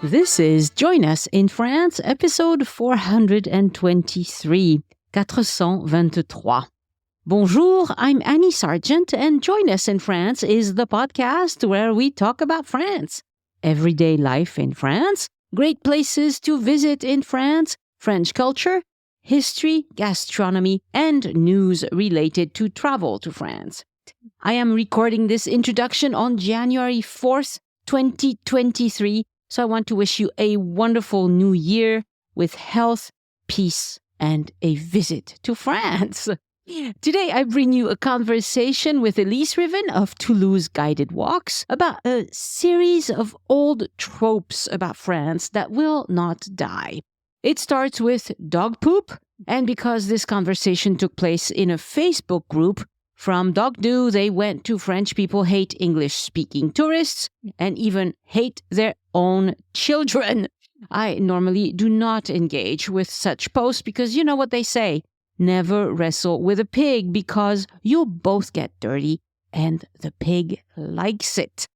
This is Join Us in France, episode 423, 423. Bonjour, I'm Annie Sargent, and Join Us in France is the podcast where we talk about France. Everyday life in France, great places to visit in France, French culture, history, gastronomy, and news related to travel to France. I am recording this introduction on January 4th, 2023, so I want to wish you a wonderful new year with health, peace, and a visit to France. Today, I bring you a conversation with Elise Riven of Toulouse Guided Walks about a series of old tropes about France that will not die. It starts with dog poop, and because this conversation took place in a Facebook group, from dog do, they went to French people hate English-speaking tourists and even hate their own children. I normally do not engage with such posts because you know what they say. Never wrestle with a pig because you'll both get dirty and the pig likes it.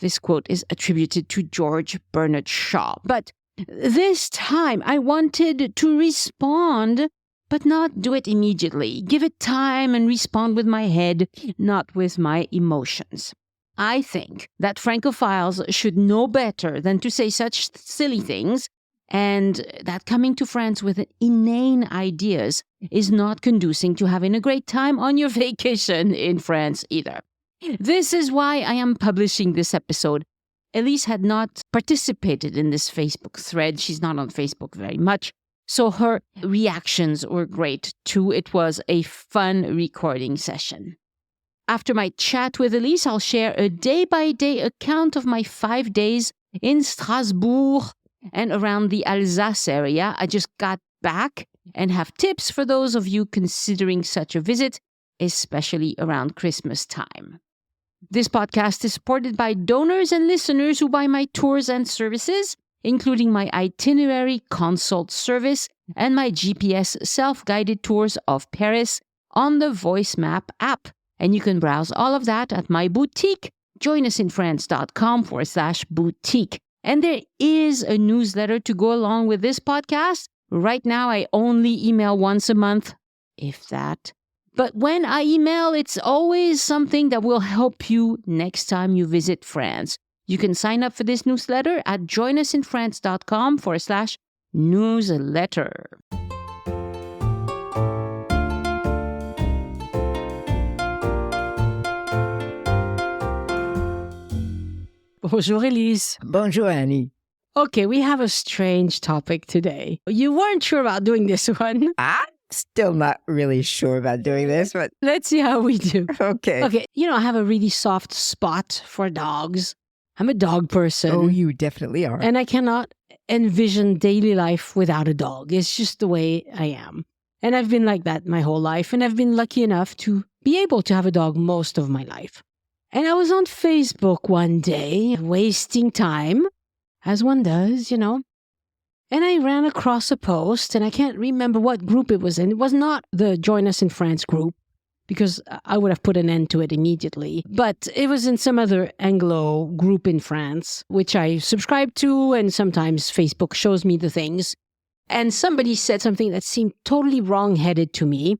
This quote is attributed to George Bernard Shaw. But this time I wanted to respond, but not do it immediately. Give it time and respond with my head, not with my emotions. I think that Francophiles should know better than to say such silly things, and that coming to France with inane ideas is not conducing to having a great time on your vacation in France either. This is why I am publishing this episode. Elise had not participated in this Facebook thread. She's not on Facebook very much. So her reactions were great too. It was a fun recording session. After my chat with Elise, I'll share a day-by-day account of my 5 days in Strasbourg and around the Alsace area. I just got back and have tips for those of you considering such a visit, especially around Christmas time. This podcast is supported by donors and listeners who buy my tours and services, including my itinerary consult service and my GPS self-guided tours of Paris on the Voice Map app. And you can browse all of that at my boutique, joinusinfrance.com/boutique. And there is a newsletter to go along with this podcast. Right now, I only email once a month, if that. But when I email, it's always something that will help you next time you visit France. You can sign up for this newsletter at joinusinfrance.com/newsletter. Bonjour, Elise. Bonjour, Annie. Okay, we have a strange topic today. You weren't sure about doing this one. I'm still not really sure about doing this, but Let's see how we do. okay. Okay, I have a really soft spot for dogs. I'm a dog person. Oh, you definitely are. And I cannot envision daily life without a dog. It's just the way I am. And I've been like that my whole life. And I've been lucky enough to be able to have a dog most of my life. And I was on Facebook one day, wasting time, as one does, And I ran across a post, and I can't remember what group it was in. It was not the Join Us in France group, because I would have put an end to it immediately. But it was in some other Anglo group in France, which I subscribe to, and sometimes Facebook shows me the things. And somebody said something that seemed totally wrong-headed to me,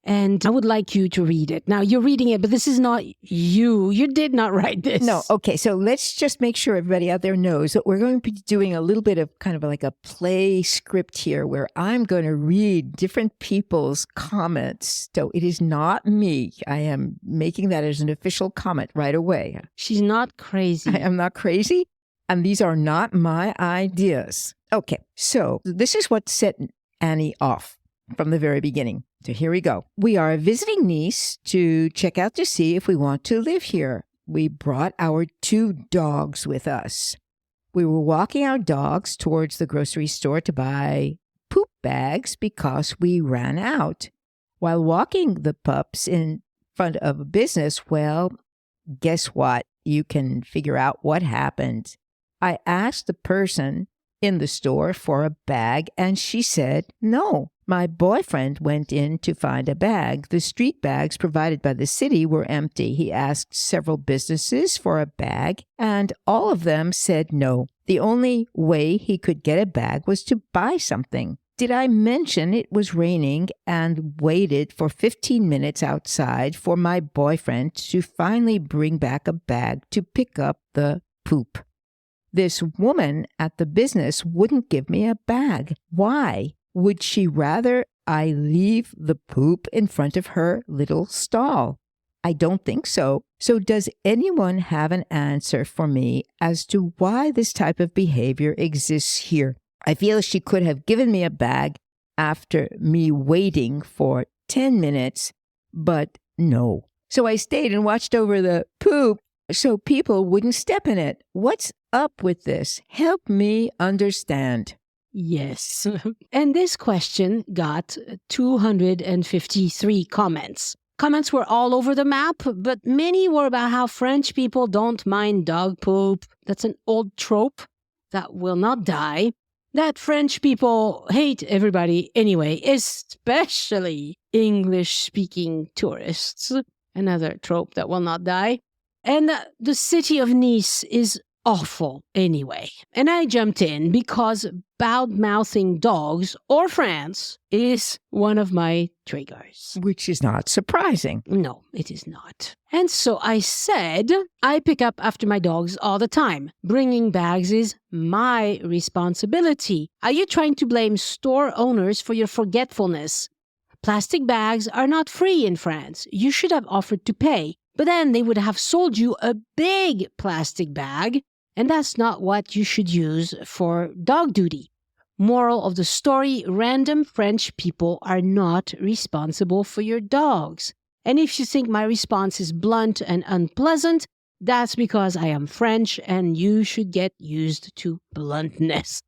and I would like you to read it. Now, you're reading it, but this is not you. You did not write this. No, okay, so let's just make sure everybody out there knows that we're going to be doing a little bit of kind of like a play script here where I'm going to read different people's comments. So it is not me. I am making that as an official comment right away. She's not crazy. I am not crazy, and these are not my ideas. Okay, so this is what set Annie off from the very beginning. So here we go. We are visiting Nice to check out to see if we want to live here. We brought our 2 dogs with us. We were walking our dogs towards the grocery store to buy poop bags because we ran out. While walking the pups in front of a business, well, guess what? You can figure out what happened. I asked the person in the store for a bag, and she said no. My boyfriend went in to find a bag. The street bags provided by the city were empty. He asked several businesses for a bag, and all of them said no. The only way he could get a bag was to buy something. Did I mention it was raining and waited for 15 minutes outside for my boyfriend to finally bring back a bag to pick up the poop? This woman at the business wouldn't give me a bag. Why? Would she rather I leave the poop in front of her little stall? I don't think so. So does anyone have an answer for me as to why this type of behavior exists here? I feel she could have given me a bag after me waiting for 10 minutes, but no. So I stayed and watched over the poop so people wouldn't step in it. What's up with this? Help me understand. Yes. And this question got 253 comments. Comments were all over the map, but many were about how French people don't mind dog poop. That's an old trope that will not die. That French people hate everybody anyway, especially English-speaking tourists. Another trope that will not die. And the city of Nice is awful anyway. And I jumped in because bad-mouthing dogs or France is one of my triggers. Which is not surprising. No, it is not. And so I said, I pick up after my dogs all the time. Bringing bags is my responsibility. Are you trying to blame store owners for your forgetfulness? Plastic bags are not free in France. You should have offered to pay. But then they would have sold you a big plastic bag, and that's not what you should use for dog duty. Moral of the story, random French people are not responsible for your dogs. And if you think my response is blunt and unpleasant, that's because I am French and you should get used to bluntness.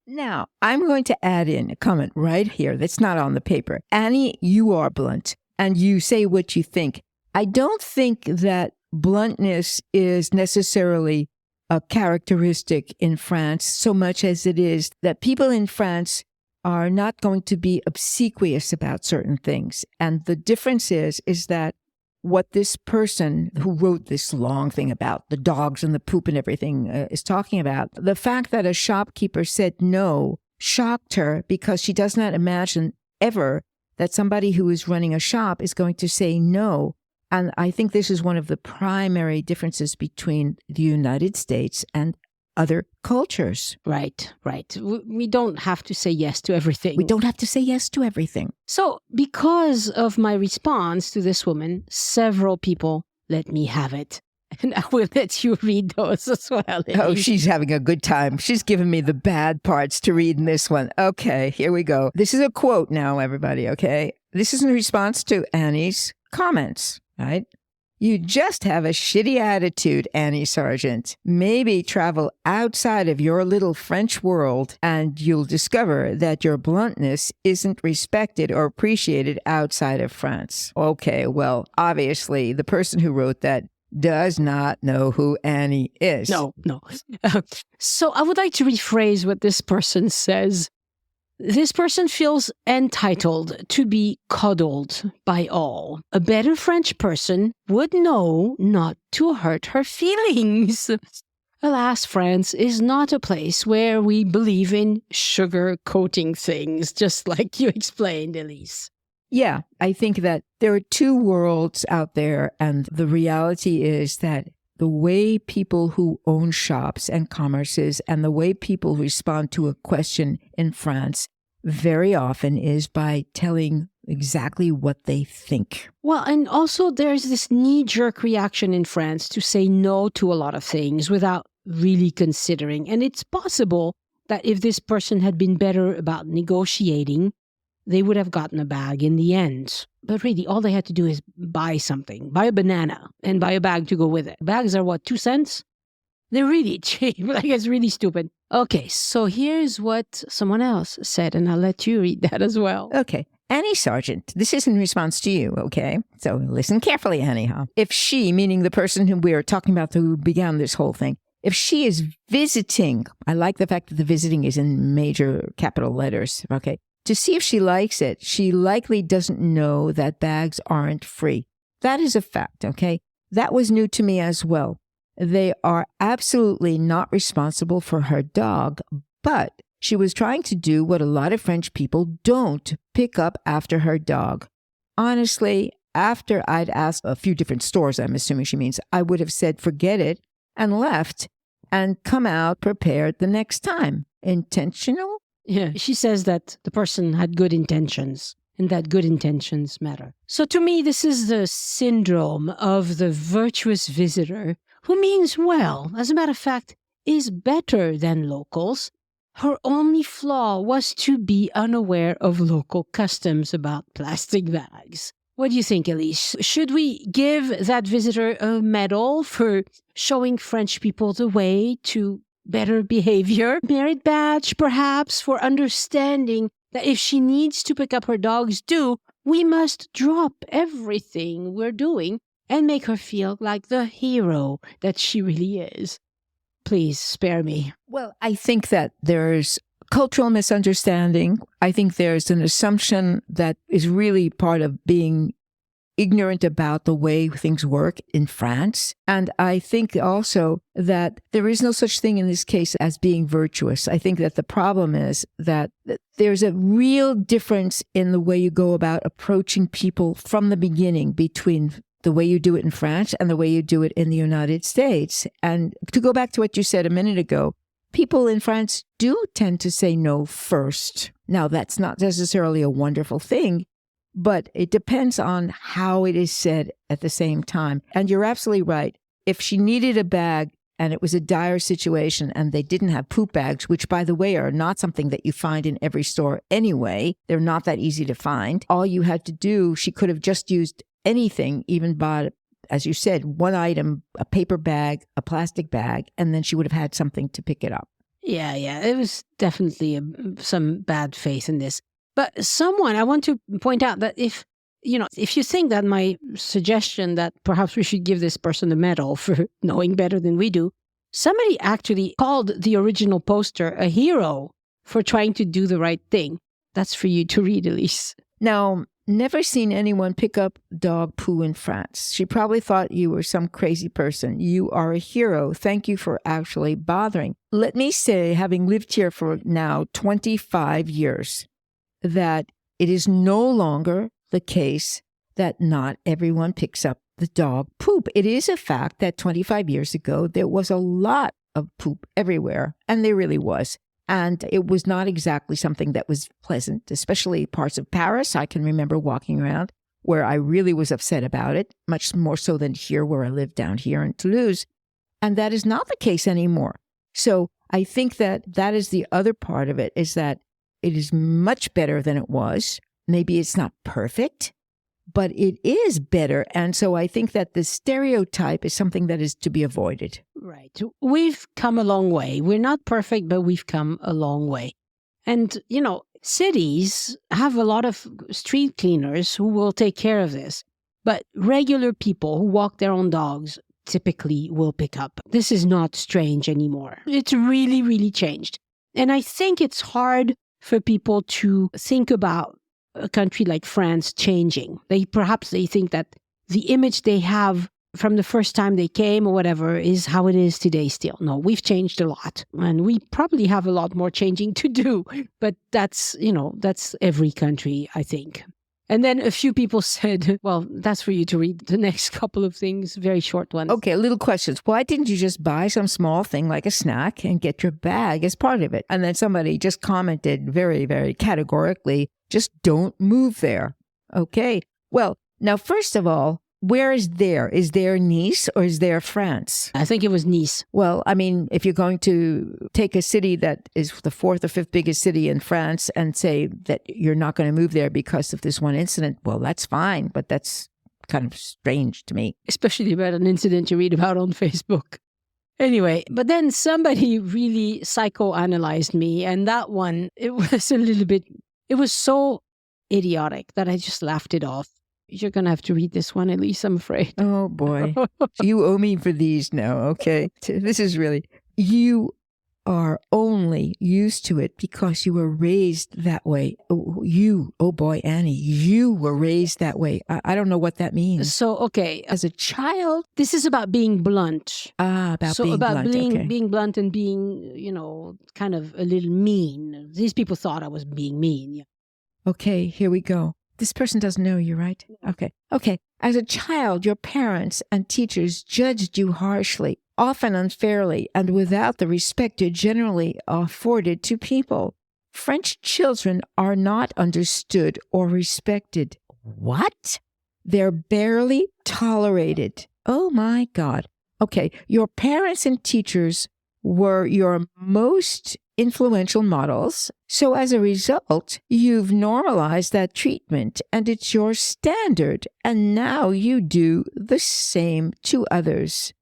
Now, I'm going to add in a comment right here that's not on the paper. Annie, you are blunt and you say what you think. I don't think that bluntness is necessarily a characteristic in France so much as it is that people in France are not going to be obsequious about certain things. And the difference is that what this person who wrote this long thing about the dogs and the poop and everything is talking about, the fact that a shopkeeper said no shocked her because she does not imagine ever that somebody who is running a shop is going to say no. And I think this is one of the primary differences between the United States and other cultures. Right. We don't have to say yes to everything. We don't have to say yes to everything. So because of my response to this woman, several people let me have it. And I will let you read those as well. Oh, she's having a good time. She's giving me the bad parts to read in this one. Okay, here we go. This is a quote now, everybody, okay? This is in response to Annie's comments. Right? You just have a shitty attitude, Annie Sargent. Maybe travel outside of your little French world and you'll discover that your bluntness isn't respected or appreciated outside of France. Okay, well, obviously, the person who wrote that does not know who Annie is. No. So I would like to rephrase what this person says. This person feels entitled to be coddled by all. A better French person would know not to hurt her feelings. Alas, France is not a place where we believe in sugar-coating things, just like you explained, Elise. Yeah, I think that there are two worlds out there, and the reality is that the way people who own shops and commerces and the way people respond to a question in France very often is by telling exactly what they think. Well, and also there's this knee-jerk reaction in France to say no to a lot of things without really considering. And it's possible that if this person had been better about negotiating, they would have gotten a bag in the end. But really, all they had to do is buy something, buy a banana, and buy a bag to go with it. Bags are what, 2 cents? They're really cheap. Like, it's really stupid. Okay, so here's what someone else said, and I'll let you read that as well. Okay. Annie Sargent, this is in response to you, okay? So listen carefully, Annie, huh? If she, meaning the person who we're talking about who began this whole thing, If she is visiting, I like the fact that the visiting is in major capital letters, okay? To see if she likes it, she likely doesn't know that bags aren't free. That is a fact, okay? That was new to me as well. They are absolutely not responsible for her dog, but she was trying to do what a lot of French people don't, pick up after her dog. Honestly, after I'd asked a few different stores, I'm assuming she means, I would have said forget it and left and come out prepared the next time. Intentional? Yeah, she says that the person had good intentions and that good intentions matter. So to me, this is the syndrome of the virtuous visitor who means well, as a matter of fact, is better than locals. Her only flaw was to be unaware of local customs about plastic bags. What do you think, Elise? Should we give that visitor a medal for showing French people the way to better behavior? Merit badge, perhaps, for understanding that if she needs to pick up her dog's due, we must drop everything we're doing and make her feel like the hero that she really is. Please spare me. Well, I think that there's cultural misunderstanding. I think there's an assumption that is really part of being ignorant about the way things work in France. And I think also that there is no such thing in this case as being virtuous. I think that the problem is that there's a real difference in the way you go about approaching people from the beginning between the way you do it in France and the way you do it in the United States. And to go back to what you said a minute ago, people in France do tend to say no first. Now, that's not necessarily a wonderful thing, but it depends on how it is said at the same time. And you're absolutely right. If she needed a bag and it was a dire situation and they didn't have poop bags, which, by the way, are not something that you find in every store anyway, they're not that easy to find. All you had to do, she could have just used anything, even bought, as you said, one item, a paper bag, a plastic bag, and then she would have had something to pick it up. Yeah, it was definitely some bad faith in this. But I want to point out that if you think that my suggestion that perhaps we should give this person a medal for knowing better than we do, somebody actually called the original poster a hero for trying to do the right thing. That's for you to read, Elise. Now, never seen anyone pick up dog poo in France. She probably thought you were some crazy person. You are a hero. Thank you for actually bothering. Let me say, having lived here for now 25 years, that it is no longer the case that not everyone picks up the dog poop. It is a fact that 25 years ago, there was a lot of poop everywhere, and there really was. And it was not exactly something that was pleasant, especially parts of Paris. I can remember walking around where I really was upset about it, much more so than here where I live down here in Toulouse. And that is not the case anymore. So I think that that is the other part of it, is that it is much better than it was. Maybe it's not perfect, but it is better. And so I think that the stereotype is something that is to be avoided. Right. We've come a long way. We're not perfect, but we've come a long way. And, cities have a lot of street cleaners who will take care of this. But regular people who walk their own dogs typically will pick up. This is not strange anymore. It's really, really changed. And I think it's hard for people to think about a country like France changing. They think that the image they have from the first time they came or whatever is how it is today still. No, we've changed a lot, and we probably have a lot more changing to do, but that's every country, I think. And then a few people said, well, that's for you to read the next couple of things, very short ones. Okay, little questions. Why didn't you just buy some small thing like a snack and get your bag as part of it? And then somebody just commented very, very categorically, just don't move there. Okay. Well, now, first of all, where is there? Is there Nice or is there France? I think it was Nice. Well, I mean, if you're going to take a city that is the fourth or fifth biggest city in France and say that you're not going to move there because of this one incident, well, that's fine. But that's kind of strange to me. Especially about an incident you read about on Facebook. Anyway, but then somebody really psychoanalyzed me. And that one, it was so idiotic that I just laughed it off. You're going to have to read this one, Elise, I'm afraid. Oh, boy. You owe me for these now, okay? This is really... You are only used to it because you were raised that way. Oh boy, Annie, you were raised that way. I don't know what that means. So, okay. As a child... This is about being blunt. About being blunt, okay. Being blunt and being, kind of a little mean. These people thought I was being mean. Yeah. Okay, here we go. This person doesn't know you, right? Okay. As a child, your parents and teachers judged you harshly, often unfairly, and without the respect you generally afforded to people. French children are not understood or respected. What? They're barely tolerated. Oh my God. Okay, your parents and teachers were your most influential models. So as a result, you've normalized that treatment and it's your standard. And now you do the same to others.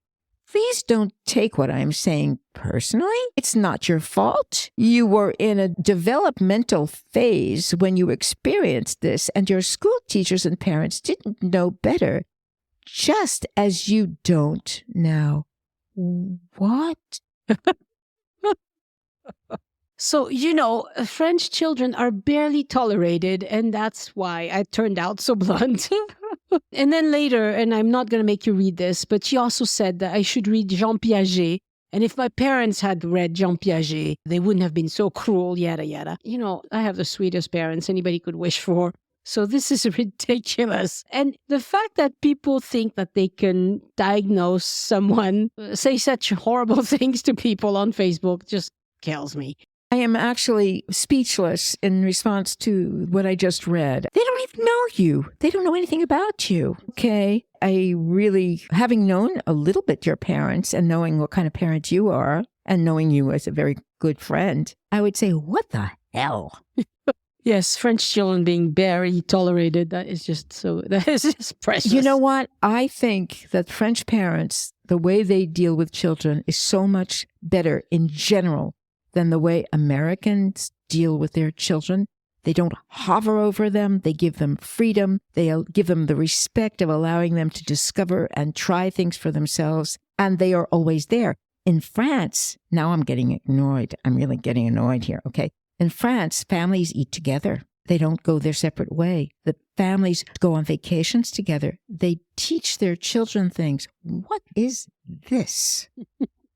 Please don't take what I'm saying personally. It's not your fault. You were in a developmental phase when you experienced this, and your school teachers and parents didn't know better, just as you don't now. What? So, French children are barely tolerated, and that's why I turned out so blunt. And then later, and I'm not going to make you read this, but she also said that I should read Jean Piaget. And if my parents had read Jean Piaget, they wouldn't have been so cruel, yada, yada. I have the sweetest parents anybody could wish for. So this is ridiculous. And the fact that people think that they can diagnose someone, say such horrible things to people on Facebook just kills me. I am actually speechless in response to what I just read. They don't even know you. They don't know anything about you. Okay. Having known a little bit your parents and knowing what kind of parent you are and knowing you as a very good friend, I would say, what the hell? Yes, French children being barely tolerated. That is just precious. You know what? I think that French parents, the way they deal with children is so much better in general than the way Americans deal with their children. They don't hover over them. They give them freedom. They give them the respect of allowing them to discover and try things for themselves. And they are always there. In France, now I'm getting annoyed. I'm really getting annoyed here, okay? In France, families eat together. They don't go their separate way. The families go on vacations together. They teach their children things. What is this?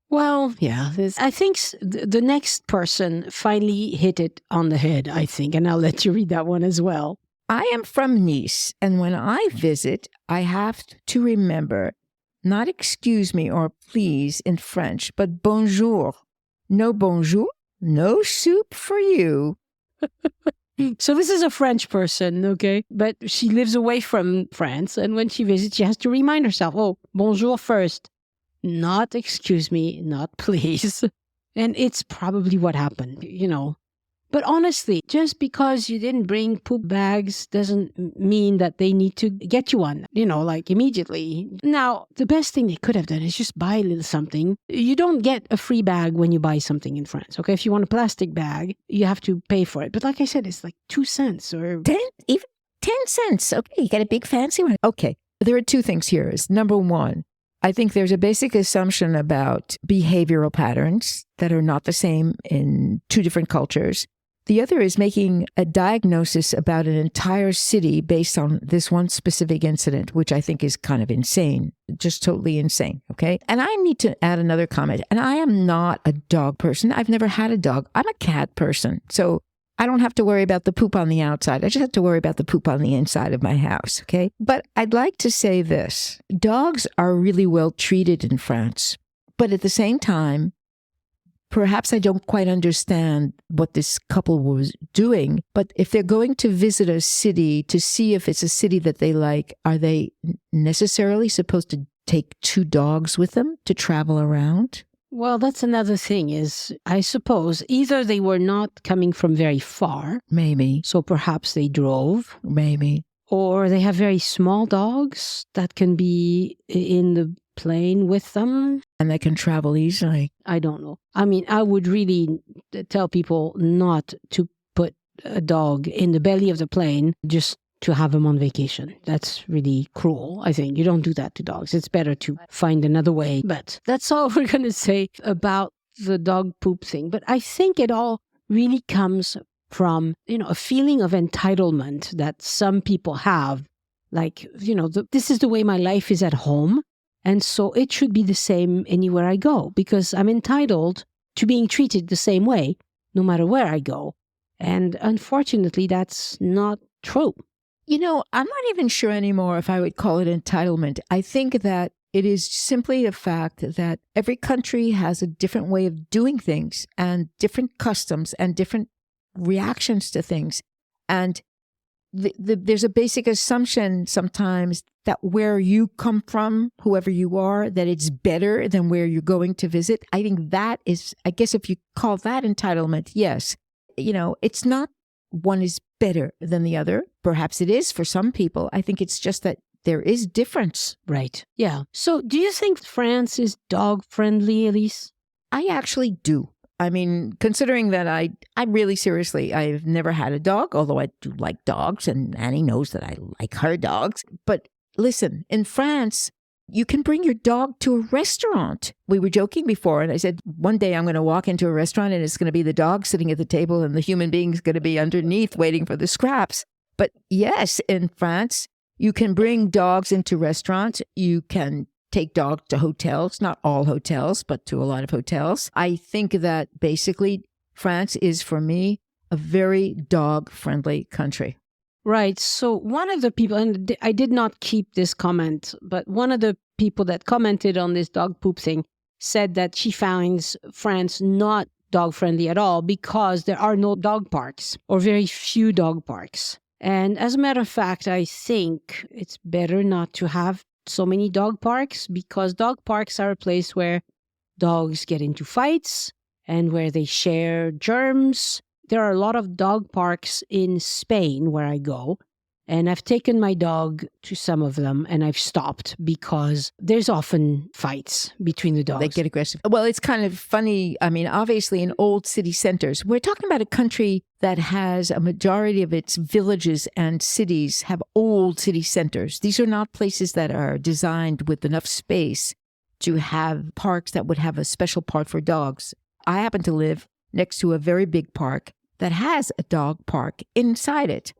Well, yeah, I think the next person finally hit it on the head, I think, and I'll let you read that one as well. I am from Nice, and when I visit, I have to remember, not excuse me or please in French, but bonjour. No bonjour, no soup for you. So this is a French person, okay? But she lives away from France, and when she visits, she has to remind herself, oh, bonjour first. Not excuse me, not please. And it's probably what happened, But honestly, just because you didn't bring poop bags doesn't mean that they need to get you one, immediately. Now, the best thing they could have done is just buy a little something. You don't get a free bag when you buy something in France, okay? If you want a plastic bag, you have to pay for it. But like I said, it's like 2 cents or... 10 cents. Okay, you got a big fancy one. Okay, there are two things here. Number one, I think there's a basic assumption about behavioral patterns that are not the same in two different cultures. The other is making a diagnosis about an entire city based on this one specific incident, which I think is kind of insane, just totally insane, okay? And I need to add another comment. And I am not a dog person. I've never had a dog. I'm a cat person. So I don't have to worry about the poop on the outside. I just have to worry about the poop on the inside of my house, okay? But I'd like to say this. Dogs are really well treated in France. But at the same time, perhaps I don't quite understand what this couple was doing. But if they're going to visit a city to see if it's a city that they like, are they necessarily supposed to take 2 dogs with them to travel around? Well, that's another thing is, I suppose, either they were not coming from very far. Maybe. So perhaps they drove. Maybe. Or they have very small dogs that can be in the plane with them. And they can travel easily. I don't know. I mean, I would really tell people not to put a dog in the belly of the plane just to have them on vacation. That's really cruel, I think. You don't do that to dogs. It's better to find another way. But that's all we're going to say about the dog poop thing. But I think it all really comes from, a feeling of entitlement that some people have. Like, this is the way my life is at home. And so it should be the same anywhere I go because I'm entitled to being treated the same way no matter where I go. And unfortunately, that's not true. I'm not even sure anymore if I would call it entitlement. I think that it is simply a fact that every country has a different way of doing things and different customs and different reactions to things. And there's a basic assumption sometimes that where you come from, whoever you are, that it's better than where you're going to visit. I think that is, I guess if you call that entitlement, yes. It's not one is better than the other. Perhaps it is for some people. I think it's just that there is difference. Right. Yeah. So do you think France is dog friendly, Elise? I actually do. I mean, considering that I really seriously, I've never had a dog, although I do like dogs and Annie knows that I like her dogs. But listen, in France, you can bring your dog to a restaurant. We were joking before, and I said, one day I'm going to walk into a restaurant and it's going to be the dog sitting at the table and the human being's going to be underneath waiting for the scraps. But yes, in France, you can bring dogs into restaurants. You can take dogs to hotels, not all hotels, but to a lot of hotels. I think that basically France is, for me, a very dog-friendly country. Right. So one of the people, and I did not keep this comment, but one of the people that commented on this dog poop thing said that she finds France not dog friendly at all because there are no dog parks or very few dog parks. And as a matter of fact, I think it's better not to have so many dog parks because dog parks are a place where dogs get into fights and where they share germs. There are a lot of dog parks in Spain where I go, and I've taken my dog to some of them and I've stopped because there's often fights between the dogs. They get aggressive. Well, it's kind of funny. I mean, obviously in old city centers, we're talking about a country that has a majority of its villages and cities have old city centers. These are not places that are designed with enough space to have parks that would have a special part for dogs. I happen to live next to a very big park that has a dog park inside it.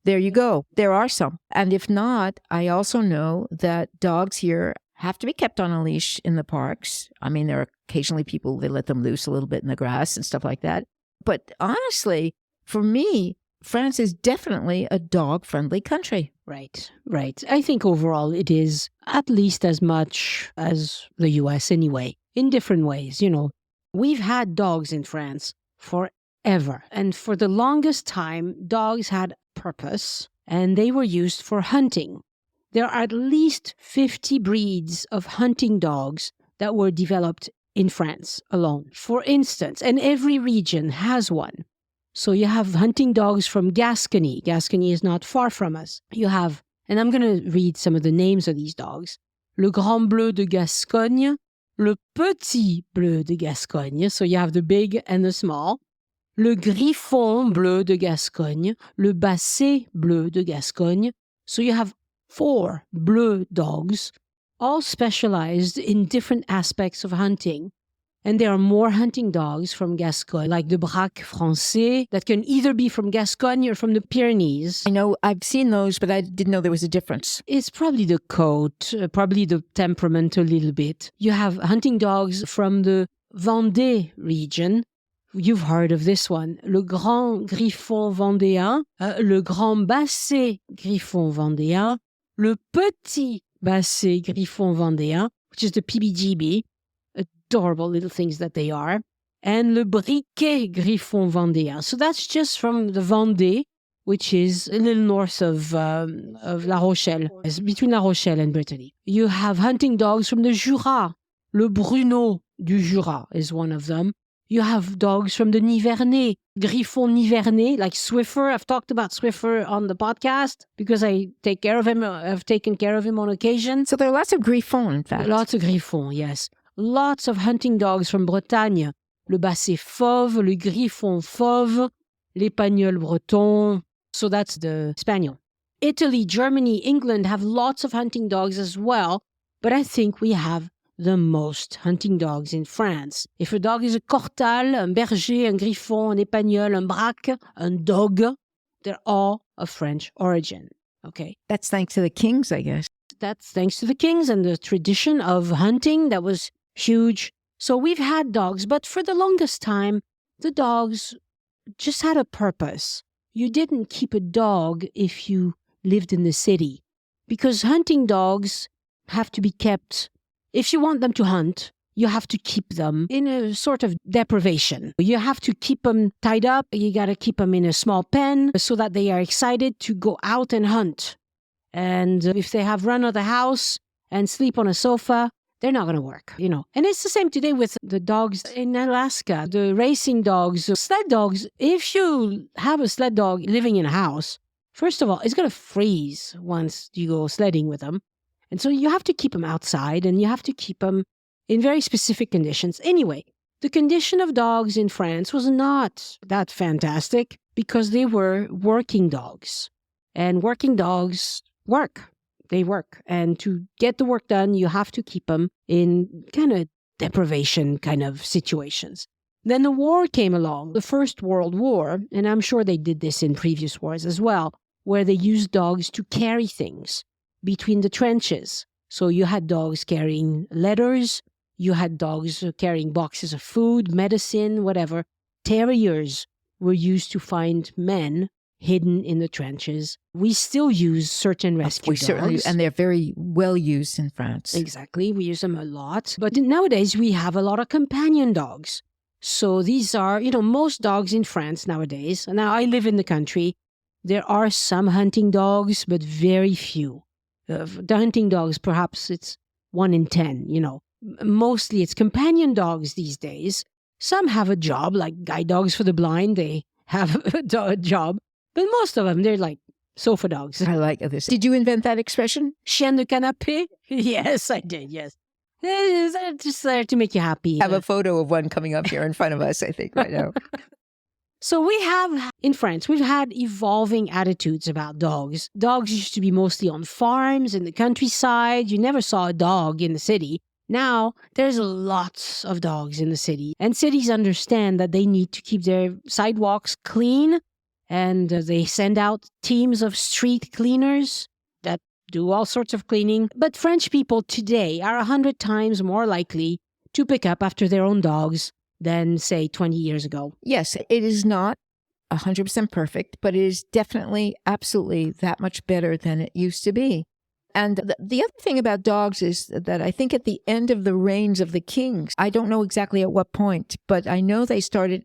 There you go. There are some. And if not, I also know that dogs here have to be kept on a leash in the parks. I mean, there are occasionally people, they let them loose a little bit in the grass and stuff like that. But honestly, for me, France is definitely a dog-friendly country. Right, right. I think overall it is at least as much as the US anyway, in different ways. We've had dogs in France forever. And for the longest time, dogs had purpose and they were used for hunting. There are at least 50 breeds of hunting dogs that were developed in France alone, for instance, and every region has one. So you have hunting dogs from Gascony. Gascony is not far from us. You have, and I'm going to read some of the names of these dogs. Le Grand Bleu de Gascogne, Le Petit Bleu de Gascogne. So you have the big and the small. Le Griffon Bleu de Gascogne, Le Basset Bleu de Gascogne. So you have 4 bleu dogs, all specialized in different aspects of hunting. And there are more hunting dogs from Gascogne, like the Braque Français, that can either be from Gascogne or from the Pyrenees. I know, I've seen those, but I didn't know there was a difference. It's probably the coat, probably the temperament a little bit. You have hunting dogs from the Vendée region. You've heard of this one. Le Grand Griffon Vendéen, Le Grand Basset Griffon Vendéen, Le Petit Basset Griffon Vendéen, which is the PBGB. Adorable little things that they are. And Le Briquet Griffon Vendéen. So that's just from the Vendée, which is a little north of La Rochelle. It's between La Rochelle and Brittany. You have hunting dogs from the Jura. Le Bruno du Jura is one of them. You have dogs from the Nivernais, Griffon Nivernais, like Swiffer. I've talked about Swiffer on the podcast because I take care of him. I've taken care of him on occasion. So there are lots of Griffon, in fact. Lots of Griffon, yes. Lots of hunting dogs from Bretagne. Le Basset Fauve, le Griffon Fauve, l'Épagnol Breton. So that's the Spaniel. Italy, Germany, England have lots of hunting dogs as well, but I think we have the most hunting dogs in France. If a dog is a Cortal, un Berger, un Griffon, un Espagnol, un Braque, un Dog, they're all of French origin. Okay. That's thanks to the kings, I guess. That's thanks to the kings and the tradition of hunting that was huge. So we've had dogs, but for the longest time, the dogs just had a purpose. You didn't keep a dog if you lived in the city, because hunting dogs have to be kept. If you want them to hunt, you have to keep them in a sort of deprivation. You have to keep them tied up. You got to keep them in a small pen so that they are excited to go out and hunt. And if they have run out of the house and sleep on a sofa, they're not going to work, you know. And it's the same today with the dogs in Alaska, the racing dogs, sled dogs. If you have a sled dog living in a house, first of all, it's going to freeze once you go sledding with them. And so you have to keep them outside and you have to keep them in very specific conditions. Anyway, the condition of dogs in France was not that fantastic because they were working dogs. And working dogs work. They work. And to get the work done, you have to keep them in kind of deprivation kind of situations. Then the war came along, the First World War, and I'm sure they did this in previous wars as well, where they used dogs to carry things between the trenches. So you had dogs carrying letters, you had dogs carrying boxes of food, medicine, whatever. Terriers were used to find men hidden in the trenches. We still use certain rescue dogs. Certainly, and they're very well used in France. Exactly, we use them a lot. But nowadays, we have a lot of companion dogs. So these are, most dogs in France nowadays. Now, I live in the country. There are some hunting dogs, but very few. The hunting dogs, perhaps it's 1 in 10, Mostly it's companion dogs these days. Some have a job, like guide dogs for the blind. They have a job. But most of them, they're like sofa dogs. I like this. Did you invent that expression? Chien de canapé? Yes, I did, yes. It's just there to make you happy. I have a photo of one coming up here in front of us, I think, right now. So we have, in France, we've had evolving attitudes about dogs. Dogs used to be mostly on farms, in the countryside. You never saw a dog in the city. Now, there's lots of dogs in the city. And cities understand that they need to keep their sidewalks clean. And they send out teams of street cleaners that do all sorts of cleaning. But French people today are 100 times more likely to pick up after their own dogs than, say, 20 years ago. Yes, it is not 100% perfect, but it is definitely, absolutely that much better than it used to be. And the other thing about dogs is that I think at the end of the reigns of the kings, I don't know exactly at what point, but I know they started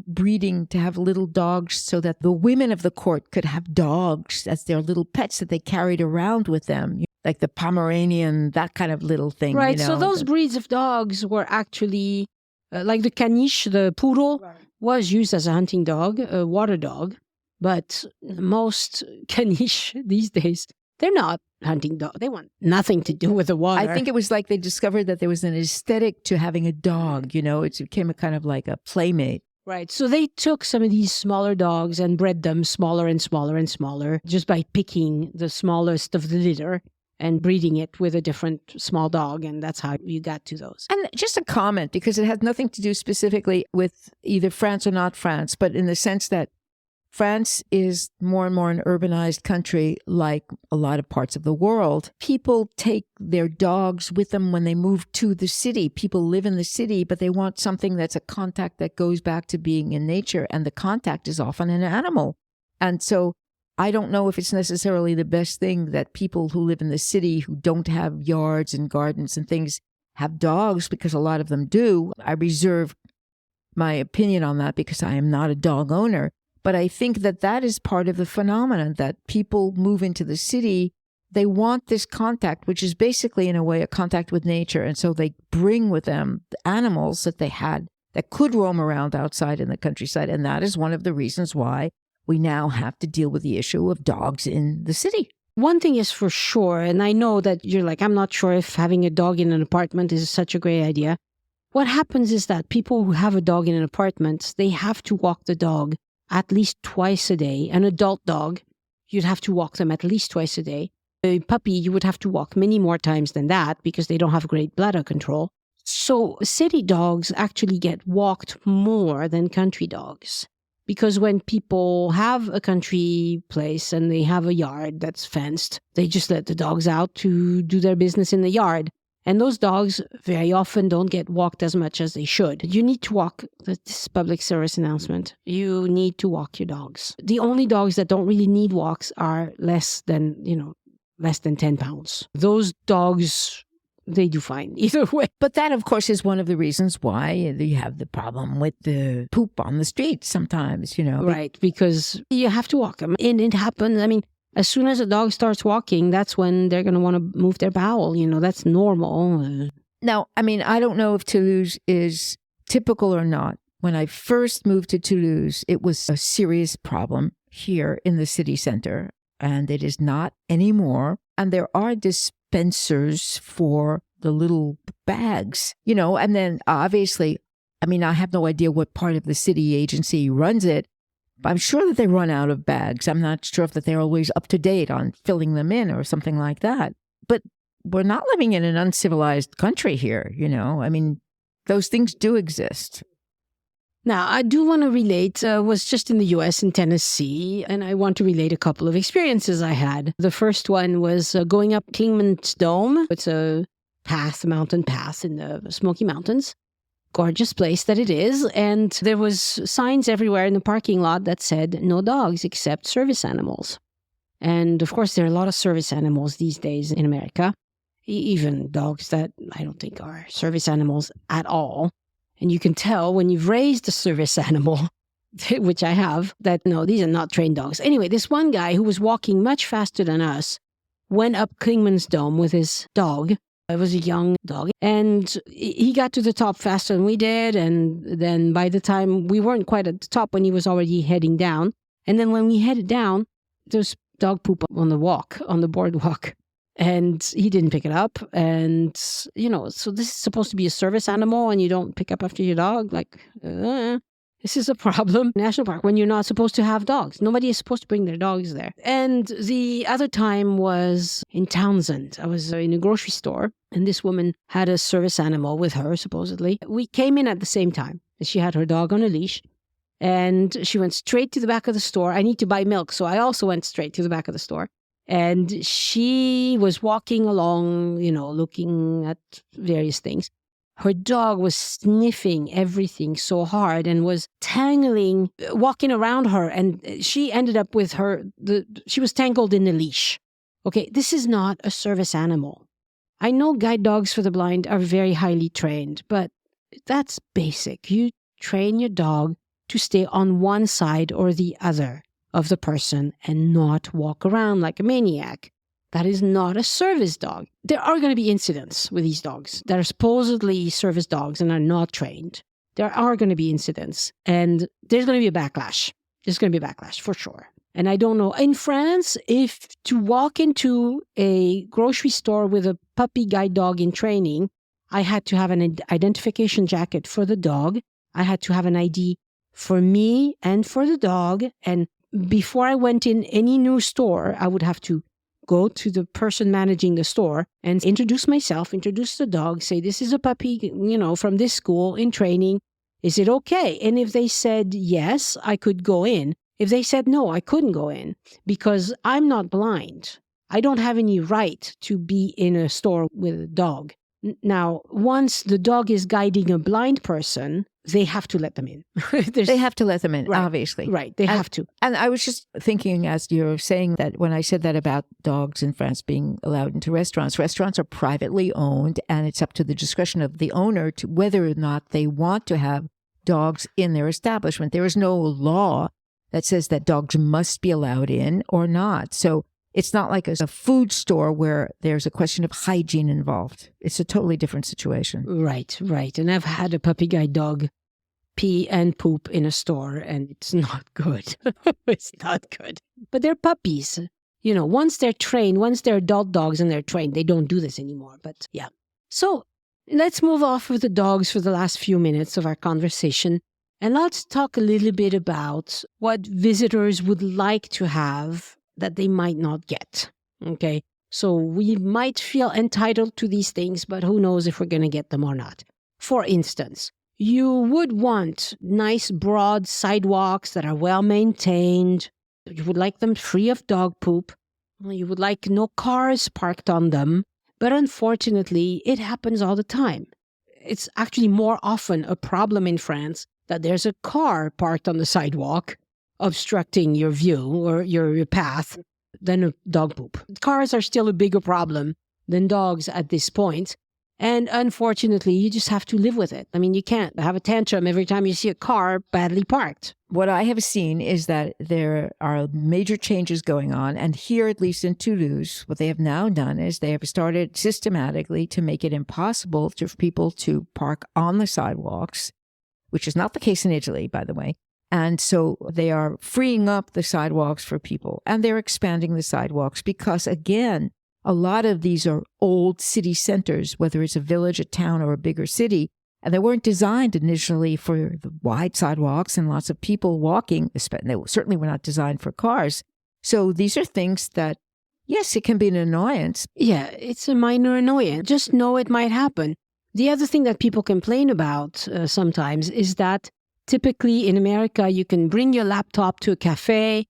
breeding to have little dogs so that the women of the court could have dogs as their little pets that they carried around with them, like the Pomeranian, that kind of little thing. Right, so those breeds of dogs were actually, like the caniche, the poodle, was used as a hunting dog, a water dog, but most caniche these days, they're not hunting dog. They want nothing to do with the water. I think it was like they discovered that there was an aesthetic to having a dog, it became a kind of like a playmate. Right. So they took some of these smaller dogs and bred them smaller and smaller and smaller just by picking the smallest of the litter and breeding it with a different small dog. And that's how you got to those. And just a comment, because it has nothing to do specifically with either France or not France, but in the sense that France is more and more an urbanized country, like a lot of parts of the world. People take their dogs with them when they move to the city. People live in the city, but they want something that's a contact that goes back to being in nature, and the contact is often an animal. And so I don't know if it's necessarily the best thing that people who live in the city who don't have yards and gardens and things have dogs, because a lot of them do. I reserve my opinion on that because I am not a dog owner. But I think that is part of the phenomenon that people move into the city. They want this contact, which is basically in a way a contact with nature. And so they bring with them the animals that they had that could roam around outside in the countryside. And that is one of the reasons why we now have to deal with the issue of dogs in the city. One thing is for sure, and I know that you're like, I'm not sure if having a dog in an apartment is such a great idea. What happens is that people who have a dog in an apartment, they have to walk the dog at least twice a day, an adult dog, you'd have to walk them at least twice a day. A puppy, you would have to walk many more times than that because they don't have great bladder control. So city dogs actually get walked more than country dogs. Because when people have a country place and they have a yard that's fenced, they just let the dogs out to do their business in the yard. And those dogs very often don't get walked as much as they should. You need to walk, this is public service announcement, you need to walk your dogs. The only dogs that don't really need walks are less than 10 pounds. Those dogs, they do fine either way. But that, of course, is one of the reasons why you have the problem with the poop on the street sometimes, Right, because you have to walk them. And it happens, as soon as a dog starts walking, that's when they're going to want to move their bowel. That's normal. Now, I don't know if Toulouse is typical or not. When I first moved to Toulouse, it was a serious problem here in the city center, and it is not anymore. And there are dispensers for the little bags, and then obviously, I have no idea what part of the city agency runs it. I'm sure that they run out of bags. I'm not sure if that they're always up to date on filling them in or something like that. But we're not living in an uncivilized country here, those things do exist. Now, I do want to relate, was just in the U.S. in Tennessee, and I want to relate a couple of experiences I had. The first one was going up Kingman's Dome. It's a mountain path in the Smoky Mountains. Gorgeous place that it is. And there was signs everywhere in the parking lot that said no dogs except service animals. And of course, there are a lot of service animals these days in America, even dogs that I don't think are service animals at all. And you can tell when you've raised a service animal, which I have, that no, these are not trained dogs. Anyway, this one guy who was walking much faster than us went up Kingman's Dome with his dog. It was a young dog. And he got to the top faster than we did. And then by the time we weren't quite at the top when he was already heading down. And then when we headed down, there was dog poop on the boardwalk. And he didn't pick it up. And, so this is supposed to be a service animal and you don't pick up after your dog. This is a problem. National park, when you're not supposed to have dogs. Nobody is supposed to bring their dogs there. And the other time was in Townsend. I was in a grocery store and this woman had a service animal with her, supposedly. We came in at the same time. She had her dog on a leash and she went straight to the back of the store. I need to buy milk, so I also went straight to the back of the store. And she was walking along, looking at various things. Her dog was sniffing everything so hard and was walking around her. And she ended up with she was tangled in the leash. Okay, this is not a service animal. I know guide dogs for the blind are very highly trained, but that's basic. You train your dog to stay on one side or the other of the person and not walk around like a maniac. That is not a service dog. There are going to be incidents with these dogs that are supposedly service dogs and are not trained. There are going to be incidents and there's going to be a backlash. There's going to be a backlash for sure. And I don't know. In France, if to walk into a grocery store with a puppy guide dog in training, I had to have an identification jacket for the dog. I had to have an ID for me and for the dog. And before I went in any new store, I would have to go to the person managing the store and introduce myself, introduce the dog, say, this is a puppy, from this school in training. Is it okay? And if they said yes, I could go in. If they said no, I couldn't go in because I'm not blind. I don't have any right to be in a store with a dog. Now, once the dog is guiding a blind person, they have to let them in. They have to let them in, right, obviously. Right, they have to. And I was just thinking as you're saying that when I said that about dogs in France being allowed into restaurants are privately owned and it's up to the discretion of the owner to whether or not they want to have dogs in their establishment. There is no law that says that dogs must be allowed in or not. So it's not like a food store where there's a question of hygiene involved. It's a totally different situation. Right. And I've had a puppy guide dog pee and poop in a store, and it's not good. It's not good. But they're puppies. Once they're trained, once they're adult dogs and they're trained, they don't do this anymore. But yeah. So let's move off with the dogs for the last few minutes of our conversation. And let's talk a little bit about what visitors would like to have that they might not get. Okay. So we might feel entitled to these things, but who knows if we're going to get them or not. For instance, you would want nice broad sidewalks that are well maintained. You would like them free of dog poop. You would like no cars parked on them. But unfortunately, it happens all the time. It's actually more often a problem in France that there's a car parked on the sidewalk obstructing your view or your path than a dog poop. Cars are still a bigger problem than dogs at this point. And unfortunately, you just have to live with it. I mean, you can't have a tantrum every time you see a car badly parked. What I have seen is that there are major changes going on. And here, at least in Toulouse, what they have now done is they have started systematically to make it impossible for people to park on the sidewalks, which is not the case in Italy, by the way. And so they are freeing up the sidewalks for people, and they're expanding the sidewalks because, again, a lot of these are old city centers, whether it's a village, a town, or a bigger city, and they weren't designed initially for the wide sidewalks and lots of people walking. They certainly were not designed for cars. So these are things that, yes, it can be an annoyance. Yeah, it's a minor annoyance. Just know it might happen. The other thing that people complain about sometimes is that typically in America, you can bring your laptop to a cafe.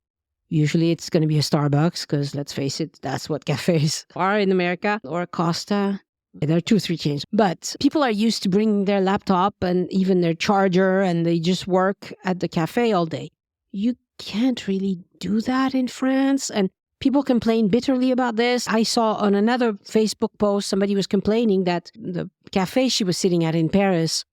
Usually it's going to be a Starbucks because, let's face it, that's what cafes are in America, or a Costa. There are 2 or 3 chains. But people are used to bringing their laptop and even their charger, and they just work at the cafe all day. You can't really do that in France. And people complain bitterly about this. I saw on another Facebook post, somebody was complaining that the cafe she was sitting at in Paris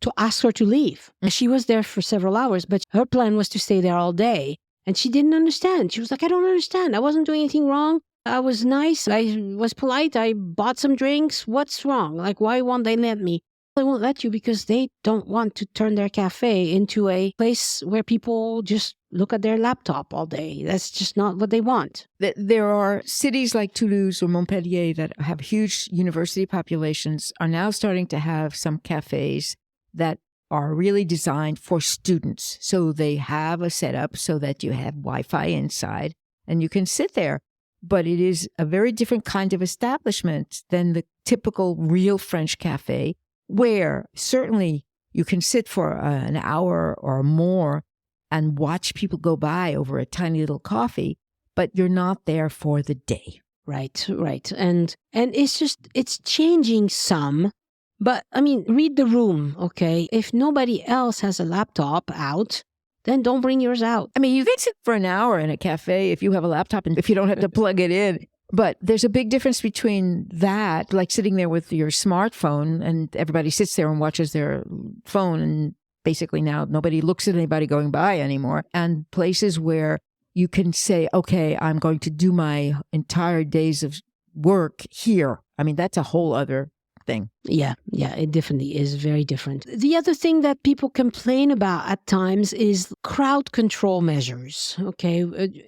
to ask her to leave. She was there for several hours, but her plan was to stay there all day. And she didn't understand. She was like, I don't understand. I wasn't doing anything wrong. I was nice. I was polite. I bought some drinks. What's wrong? Like, why won't they let me? They won't let you because they don't want to turn their cafe into a place where people just look at their laptop all day. That's just not what they want. There are cities like Toulouse or Montpellier that have huge university populations are now starting to have some cafes that are really designed for students. So they have a setup so that you have Wi-Fi inside and you can sit there. But it is a very different kind of establishment than the typical real French cafe, where certainly you can sit for an hour or more and watch people go by over a tiny little coffee, but you're not there for the day. Right. And it's changing some. But, I mean, read the room, okay? If nobody else has a laptop out, then don't bring yours out. I mean, you can sit for an hour in a cafe if you have a laptop and if you don't have to plug it in. But there's a big difference between that, like sitting there with your smartphone and everybody sits there and watches their phone and basically now nobody looks at anybody going by anymore, and places where you can say, okay, I'm going to do my entire days of work here. I mean, that's a whole other thing. Yeah, it definitely is very different. The other thing that people complain about at times is crowd control measures. Okay,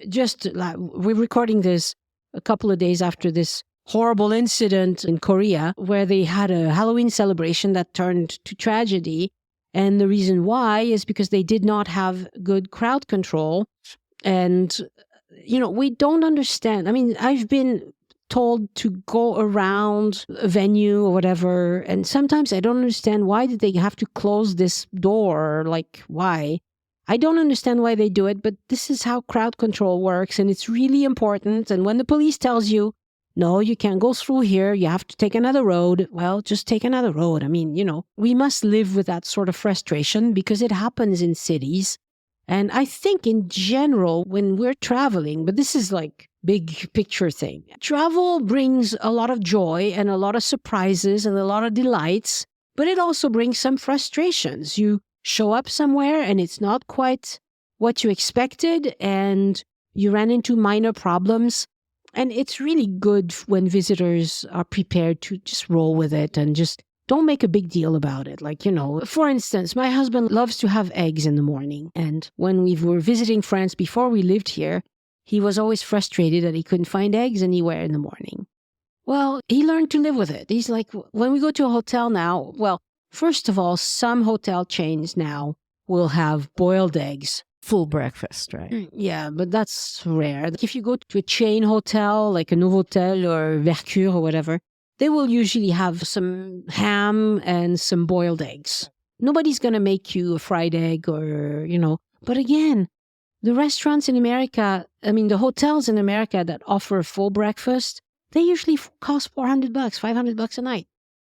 just like we're recording this a couple of days after this horrible incident in Korea where they had a Halloween celebration that turned to tragedy. And the reason why is because they did not have good crowd control. And, we don't understand. I mean, I've been told to go around a venue or whatever. And sometimes I don't understand, why did they have to close this door? Like, why? I don't understand why they do it, but this is how crowd control works. And it's really important. And when the police tells you, no, you can't go through here, you have to take another road, well, just take another road. I mean, we must live with that sort of frustration because it happens in cities. And I think in general, when we're traveling, but this is like big picture thing. Travel brings a lot of joy and a lot of surprises and a lot of delights, but it also brings some frustrations. You show up somewhere and it's not quite what you expected and you ran into minor problems. And it's really good when visitors are prepared to just roll with it and just don't make a big deal about it. Like, for instance, my husband loves to have eggs in the morning. And when we were visiting France before we lived here, he was always frustrated that he couldn't find eggs anywhere in the morning. Well, he learned to live with it. He's like, when we go to a hotel now, well, first of all, some hotel chains now will have boiled eggs full breakfast, right? Yeah, but that's rare. If you go to a chain hotel, like a Novotel or Mercure or whatever, they will usually have some ham and some boiled eggs. Nobody's going to make you a fried egg or, But again, the restaurants in America, the hotels in America that offer a full breakfast, they usually cost $400, $500 a night.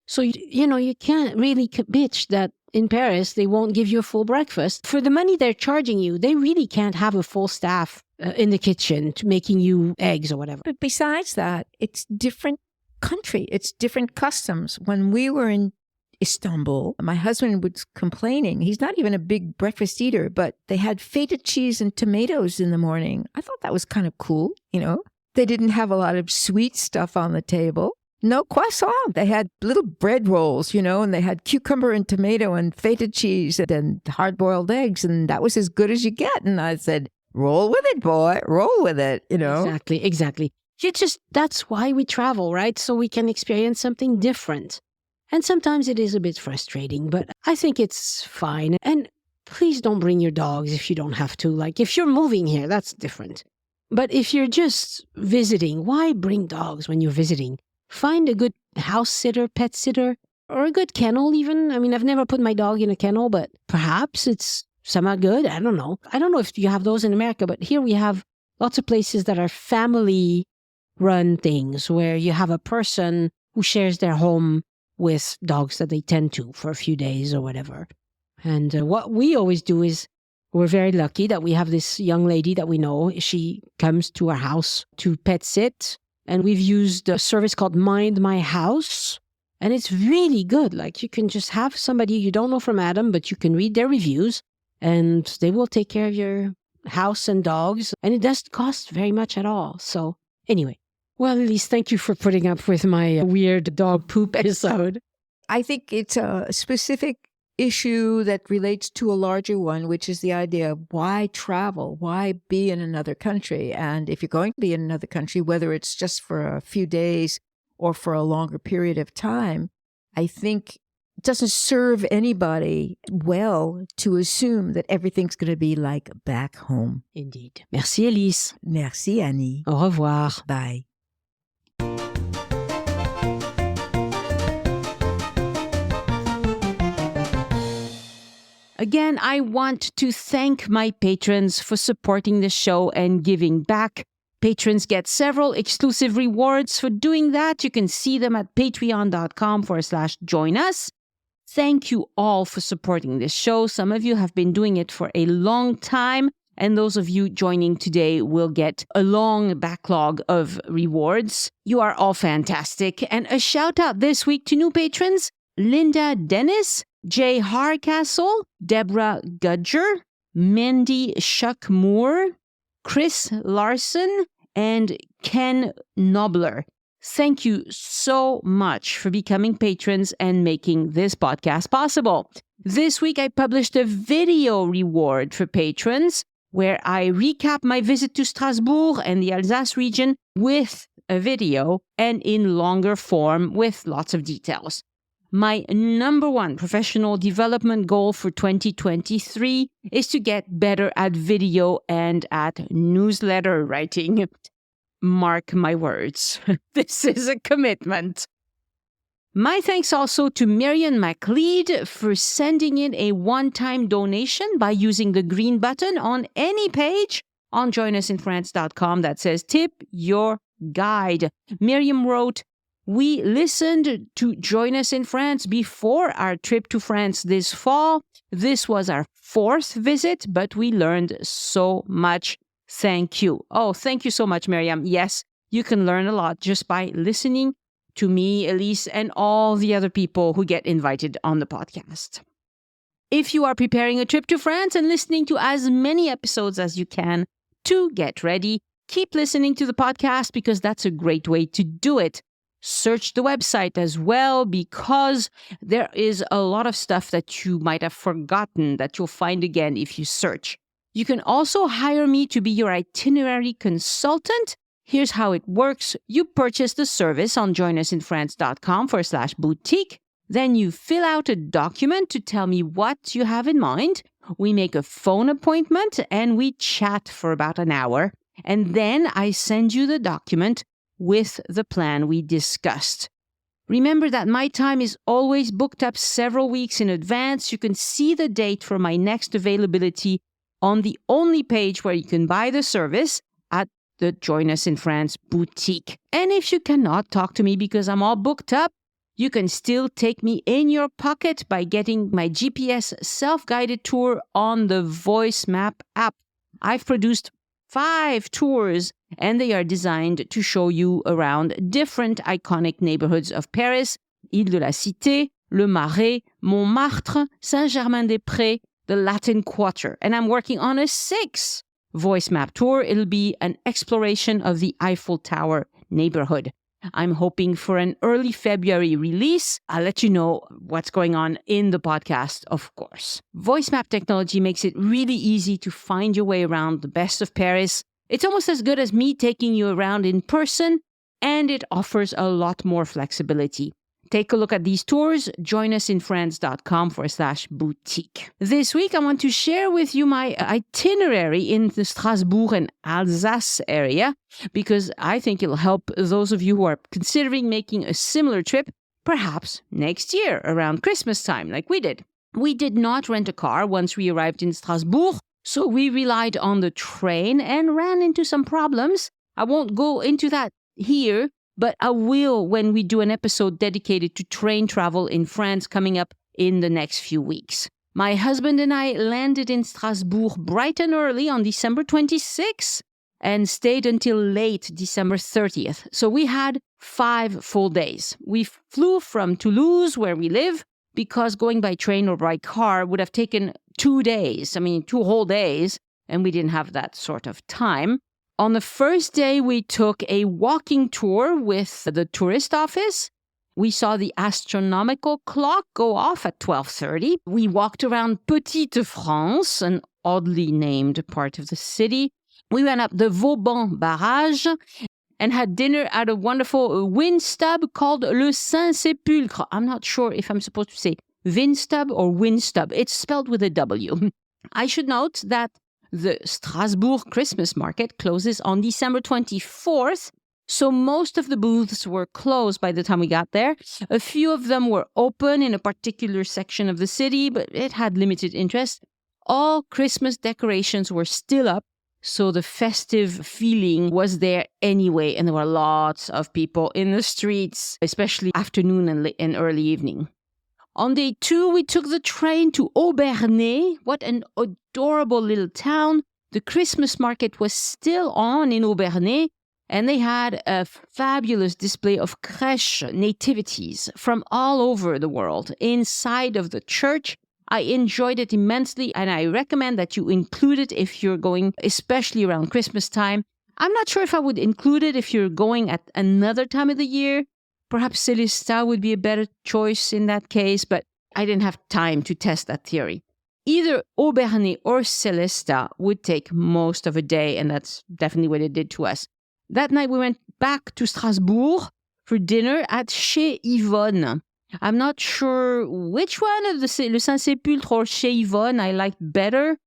So, you can't really bitch that in Paris, they won't give you a full breakfast. For the money they're charging you, they really can't have a full staff in the kitchen to making you eggs or whatever. But besides that, it's different country. It's different customs. When we were in Istanbul, my husband was complaining. He's not even a big breakfast eater, but they had feta cheese and tomatoes in the morning. I thought that was kind of cool, They didn't have a lot of sweet stuff on the table. No croissant. They had little bread rolls, and they had cucumber and tomato and feta cheese and hard-boiled eggs, and that was as good as you get. And I said, roll with it, boy. Roll with it, Exactly. That's why we travel, right? So we can experience something different. And sometimes it is a bit frustrating, but I think it's fine. And please don't bring your dogs if you don't have to. Like, if you're moving here, that's different. But if you're just visiting, why bring dogs when you're visiting? Find a good house sitter, pet sitter, or a good kennel even. I've never put my dog in a kennel, but perhaps it's somehow good. I don't know. I don't know if you have those in America, but here we have lots of places that are family-run things where you have a person who shares their home with dogs that they tend to for a few days or whatever. And what we always do is we're very lucky that we have this young lady that we know. She comes to our house to pet sit. And we've used a service called Mind My House. And it's really good. Like, you can just have somebody you don't know from Adam, but you can read their reviews and they will take care of your house and dogs. And it doesn't cost very much at all. So anyway, well, Elise, thank you for putting up with my weird dog poop episode. I think it's a specific issue that relates to a larger one, which is the idea of why travel, why be in another country? And if you're going to be in another country, whether it's just for a few days or for a longer period of time, I think it doesn't serve anybody well to assume that everything's going to be like back home. Indeed. Merci, Elise. Merci, Annie. Au revoir. Bye. Again, I want to thank my patrons for supporting the show and giving back. Patrons get several exclusive rewards for doing that. You can see them at patreon.com/join us. Thank you all for supporting this show. Some of you have been doing it for a long time, and those of you joining today will get a long backlog of rewards. You are all fantastic. And a shout out this week to new patrons, Linda Dennis, Jay Harcastle, Deborah Gudger, Mandy Shuck Moore, Chris Larson, and Ken Nobler. Thank you so much for becoming patrons and making this podcast possible. This week, I published a video reward for patrons where I recap my visit to Strasbourg and the Alsace region with a video and in longer form with lots of details. My number one professional development goal for 2023 is to get better at video and at newsletter writing. Mark my words. This is a commitment. My thanks also to Marian MacLeod for sending in a one-time donation by using the green button on any page on joinusinfrance.com that says tip your guide. Miriam wrote, "We listened to Join Us in France before our trip to France this fall. This was our 4th visit, but we learned so much. Thank you." Oh, thank you so much, Miriam. Yes, you can learn a lot just by listening to me, Elise, and all the other people who get invited on the podcast. If you are preparing a trip to France and listening to as many episodes as you can to get ready, keep listening to the podcast because that's a great way to do it. Search the website as well because there is a lot of stuff that you might have forgotten that you'll find again if you search. You can also hire me to be your itinerary consultant. Here's how it works. You purchase the service on joinusinfrance.com/boutique. Then you fill out a document to tell me what you have in mind. We make a phone appointment and we chat for about an hour. And then I send you the document with the plan we discussed. Remember that my time is always booked up several weeks in advance. You can see the date for my next availability on the only page where you can buy the service at the Join Us in France boutique. And if you cannot talk to me because I'm all booked up, you can still take me in your pocket by getting my GPS self-guided tour on the Voice Map app. I've produced 5 tours, and they are designed to show you around different iconic neighborhoods of Paris: Ile de la Cité, Le Marais, Montmartre, Saint-Germain-des-Prés, the Latin Quarter. And I'm working on a 6th voice map tour. It'll be an exploration of the Eiffel Tower neighborhood. I'm hoping for an early February release. I'll let you know what's going on in the podcast, of course. Voice map technology makes it really easy to find your way around the best of Paris. It's almost as good as me taking you around in person, and it offers a lot more flexibility. Take a look at these tours, joinusinfrance.com/boutique. This week, I want to share with you my itinerary in the Strasbourg and Alsace area, because I think it'll help those of you who are considering making a similar trip, perhaps next year around Christmas time, like we did. We did not rent a car once we arrived in Strasbourg, so we relied on the train and ran into some problems. I won't go into that here, but I will when we do an episode dedicated to train travel in France coming up in the next few weeks. My husband and I landed in Strasbourg bright and early on December 26th and stayed until late December 30th. So we had 5 full days. We flew from Toulouse, where we live, because going by train or by car would have taken 2 days. 2 whole days, and we didn't have that sort of time. On the first day, we took a walking tour with the tourist office. We saw the astronomical clock go off at 12:30. We walked around Petite France, an oddly named part of the city. We went up the Vauban barrage and had dinner at a wonderful wind stub called Le Saint-Sépulcre. I'm not sure if I'm supposed to say Vinstub or Winstub. It's spelled with a W. I should note that the Strasbourg Christmas market closes on December 24th, so most of the booths were closed by the time we got there. A few of them were open in a particular section of the city, but it had limited interest. All Christmas decorations were still up, so the festive feeling was there anyway, and there were lots of people in the streets, especially afternoon and early evening. On day 2, we took the train to Obernai. What an adorable little town. The Christmas market was still on in Obernai, and they had a fabulous display of crèche nativities from all over the world inside of the church. I enjoyed it immensely, and I recommend that you include it if you're going, especially around Christmas time. I'm not sure if I would include it if you're going at another time of the year. Perhaps Célestat would be a better choice in that case, but I didn't have time to test that theory. Either Obernai or Célestat would take most of a day, and that's definitely what it did to us. That night, we went back to Strasbourg for dinner at Chez Yvonne. I'm not sure which one of the Le Saint-Sépulcre or Chez Yvonne I liked better.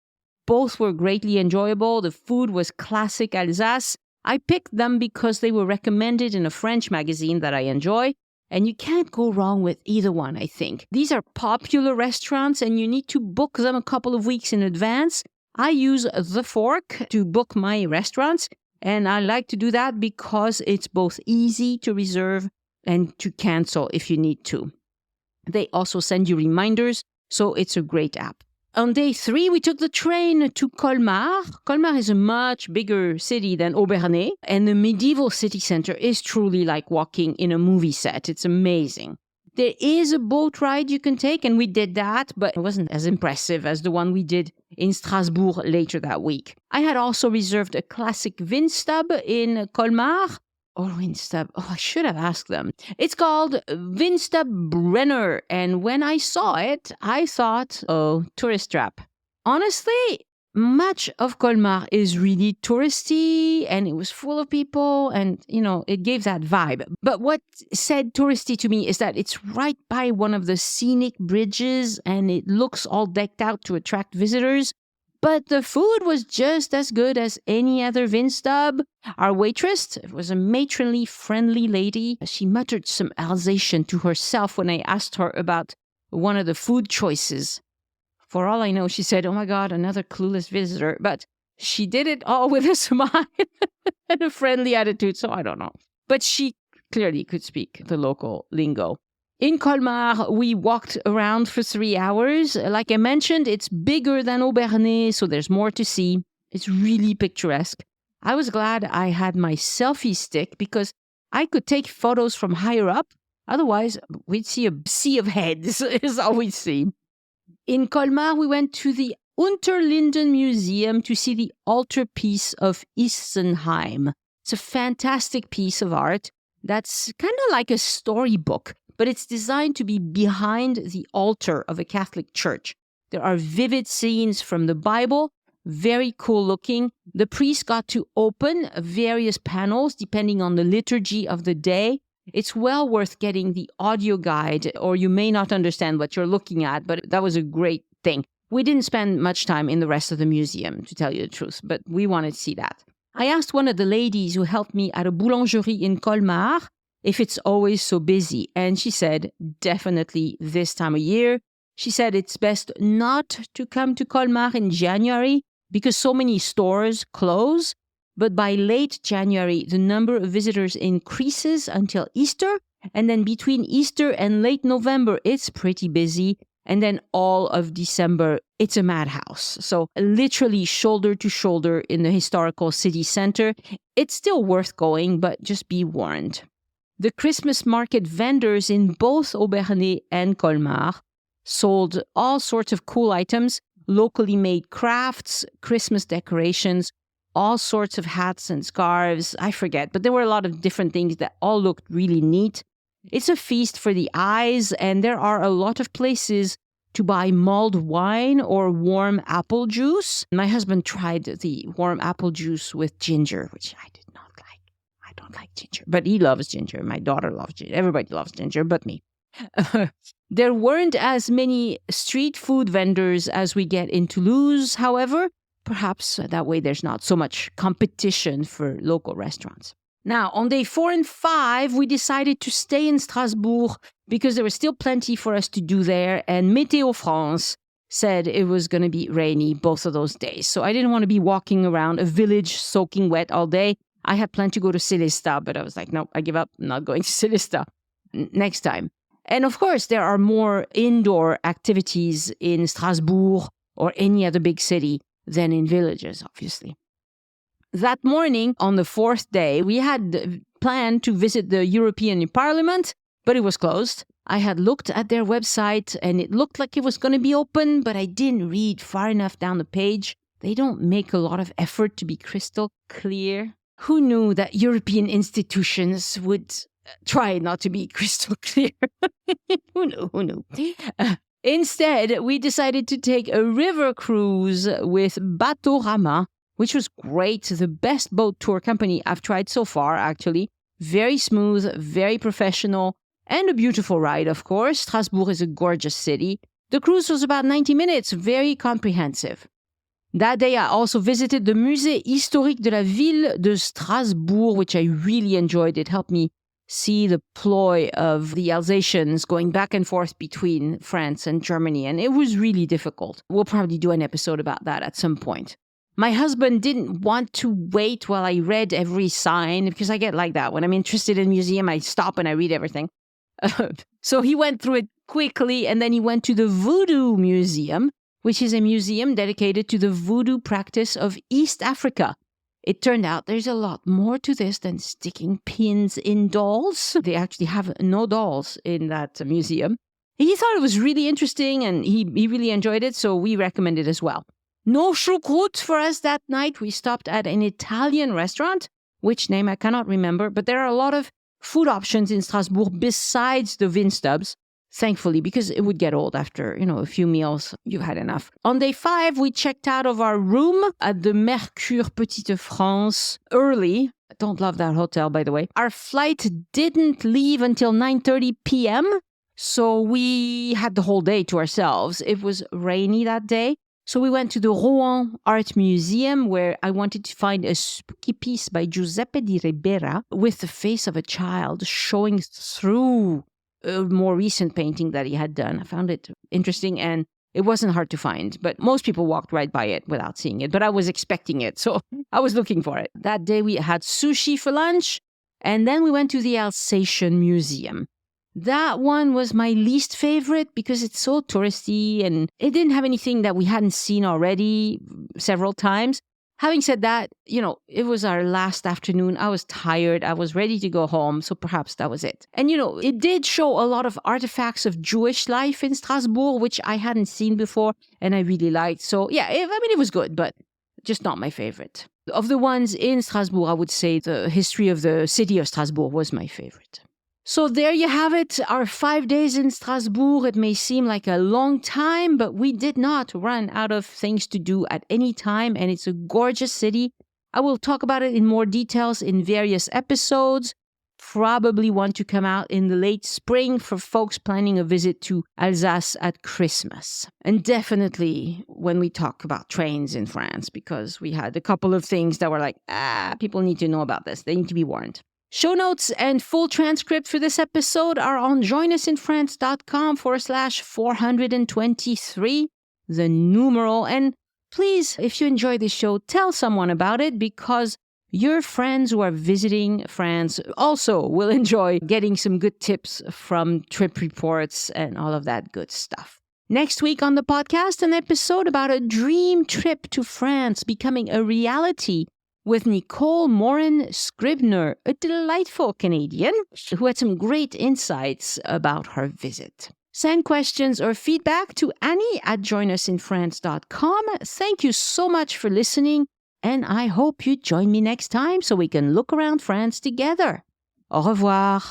Both were greatly enjoyable. The food was classic Alsace. I picked them because they were recommended in a French magazine that I enjoy, and you can't go wrong with either one, I think. These are popular restaurants, and you need to book them a couple of weeks in advance. I use The Fork to book my restaurants, and I like to do that because it's both easy to reserve and to cancel if you need to. They also send you reminders, so it's a great app. On day 3, we took the train to Colmar. Colmar is a much bigger city than Obernai, and the medieval city center is truly like walking in a movie set. It's amazing. There is a boat ride you can take, and we did that, but it wasn't as impressive as the one we did in Strasbourg later that week. I had also reserved a classic Vinstub in Colmar. Winstub. I should have asked them. It's called Vinstub Brenner, and when I saw it, I thought, tourist trap. Honestly, much of Colmar is really touristy and it was full of people and, it gave that vibe. But what said touristy to me is that it's right by one of the scenic bridges and it looks all decked out to attract visitors. But the food was just as good as any other Vinstub. Our waitress was a matronly, friendly lady. She muttered some Alsatian to herself when I asked her about one of the food choices. For all I know, she said, "Oh my God, another clueless visitor." But she did it all with a smile and a friendly attitude, so I don't know. But she clearly could speak the local lingo. In Colmar, we walked around for 3 hours. Like I mentioned, it's bigger than Aubernais, so there's more to see. It's really picturesque. I was glad I had my selfie stick because I could take photos from higher up. Otherwise, we'd see a sea of heads, is all we'd see. In Colmar, we went to the Unterlinden Museum to see the altarpiece of Isenheim. It's a fantastic piece of art that's kind of like a storybook, but it's designed to be behind the altar of a Catholic church. There are vivid scenes from the Bible, very cool looking. The priest got to open various panels depending on the liturgy of the day. It's well worth getting the audio guide, or you may not understand what you're looking at, but that was a great thing. We didn't spend much time in the rest of the museum, to tell you the truth, but we wanted to see that. I asked one of the ladies who helped me at a boulangerie in Colmar if it's always so busy, and she said, definitely this time of year. She said it's best not to come to Colmar in January because so many stores close. But by late January, the number of visitors increases until Easter. And then between Easter and late November, it's pretty busy. And then all of December, it's a madhouse. So literally shoulder to shoulder in the historical city center. It's still worth going, but just be warned. The Christmas market vendors in both Aubernais and Colmar sold all sorts of cool items, locally made crafts, Christmas decorations, all sorts of hats and scarves, I forget, but there were a lot of different things that all looked really neat. It's a feast for the eyes, and there are a lot of places to buy mulled wine or warm apple juice. My husband tried the warm apple juice with ginger, which I did not like. I don't like ginger, but he loves ginger. My daughter loves ginger. Everybody loves ginger, but me. There weren't as many street food vendors as we get in Toulouse, however. Perhaps that way there's not so much competition for local restaurants. Now, on day 4 and 5, we decided to stay in Strasbourg because there was still plenty for us to do there, and Météo France said it was going to be rainy both of those days. So I didn't want to be walking around a village soaking wet all day. I had planned to go to Célestat, but I was like, no, I give up. I'm not going to Célestat. Next time. And of course, there are more indoor activities in Strasbourg or any other big city than in villages, obviously. That morning, on the 4th day, we had planned to visit the European Parliament, but it was closed. I had looked at their website and it looked like it was going to be open, but I didn't read far enough down the page. They don't make a lot of effort to be crystal clear. Who knew that European institutions would try not to be crystal clear? Who knew? Instead, we decided to take a river cruise with Bateaurama, which was great. The best boat tour company I've tried so far, actually. Very smooth, very professional, and a beautiful ride, of course. Strasbourg is a gorgeous city. The cruise was about 90 minutes, very comprehensive. That day, I also visited the Musée Historique de la Ville de Strasbourg, which I really enjoyed. It helped me see the ploy of the Alsatians going back and forth between France and Germany, and it was really difficult. We'll probably do an episode about that at some point. My husband didn't want to wait while I read every sign, because I get like that. When I'm interested in a museum, I stop and I read everything. So he went through it quickly, and then he went to the Voodoo Museum, which is a museum dedicated to the voodoo practice of East Africa. It turned out there's a lot more to this than sticking pins in dolls. They actually have no dolls in that museum. He thought it was really interesting and he really enjoyed it, so we recommend it as well. No choucroute for us that night. We stopped at an Italian restaurant, which name I cannot remember, but there are a lot of food options in Strasbourg besides the Vinstubs. thankfully, because it would get old after, a few meals. You've had enough. On day 5, we checked out of our room at the Mercure Petite France early. I don't love that hotel, by the way. Our flight didn't leave until 9:30 p.m., so we had the whole day to ourselves. It was rainy that day. So we went to the Rouen Art Museum, where I wanted to find a spooky piece by Giuseppe di Ribera with the face of a child showing through a more recent painting that he had done. I found it interesting, and it wasn't hard to find, but most people walked right by it without seeing it. But I was expecting it, so I was looking for it. That day we had sushi for lunch, and then we went to the Alsatian Museum. That one was my least favorite because it's so touristy and it didn't have anything that we hadn't seen already several times. Having said that, it was our last afternoon. I was tired. I was ready to go home. So perhaps that was it. And, it did show a lot of artifacts of Jewish life in Strasbourg, which I hadn't seen before and I really liked. So yeah, it was good, but just not my favorite. Of the ones in Strasbourg, I would say the history of the city of Strasbourg was my favorite. So there you have it, our 5 days in Strasbourg. It may seem like a long time, but we did not run out of things to do at any time, and it's a gorgeous city. I will talk about it in more details in various episodes. Probably want to come out in the late spring for folks planning a visit to Alsace at Christmas. And definitely when we talk about trains in France, because we had a couple of things that were like, people need to know about this. They need to be warned. Show notes and full transcript for this episode are on joinusinfrance.com/423, the numeral. And please, if you enjoy this show, tell someone about it, because your friends who are visiting France also will enjoy getting some good tips from trip reports and all of that good stuff. Next week on the podcast, an episode about a dream trip to France becoming a reality with Nicole Morin-Scribner, a delightful Canadian who had some great insights about her visit. Send questions or feedback to Annie@joinusinfrance.com. Thank you so much for listening, and I hope you join me next time so we can look around France together. Au revoir.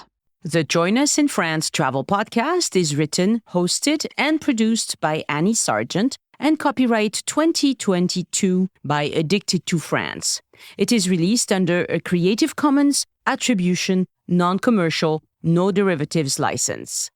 The Join Us in France travel podcast is written, hosted, and produced by Annie Sargent, and copyright 2022 by Addicted to France. It is released under a Creative Commons Attribution, Non-Commercial, No Derivatives license.